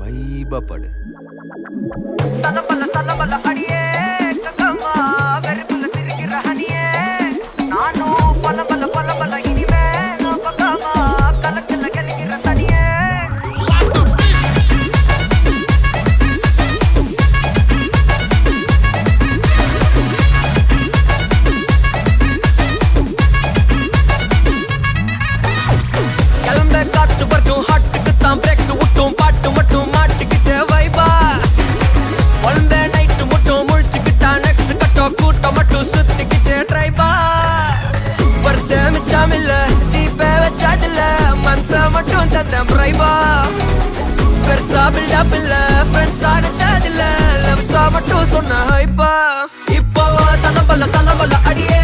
வைபா படு. தலபல அடியே கக்கம்மா வெறுப்புல திரிகிற ஹனியே நானும் பல இனிமே நான் பக்காமா கலக்கல கலிக்கிற தனியே கிளம்ப காத்து வரைக்கும் ஹாட்டுக்கு தான் பிரேக் விட்டும் பாட்டு மட்டும் மாட்டுக்குச்சே வைபா ஒன்பே நைட்டு மட்டும் முழிச்சுக்கிட்டா நெக்ஸ்ட் கட்டோ கூட்டம் மட்டும் சுத்திக்கிச்சே ட்ரைபா வருஷ மிச்சாமில்ல ஜீப்பே வச்சாதில்ல மனச மட்டும் தந்தேன் பிரைபா பெருசா பில்டப் இல்ல ஃப்ரெண்ட்ஸ் அடிச்சாதில்ல லவ்ஸா மட்டும் சொன்ன ஹைப்பா இப்போ சலபல அடியே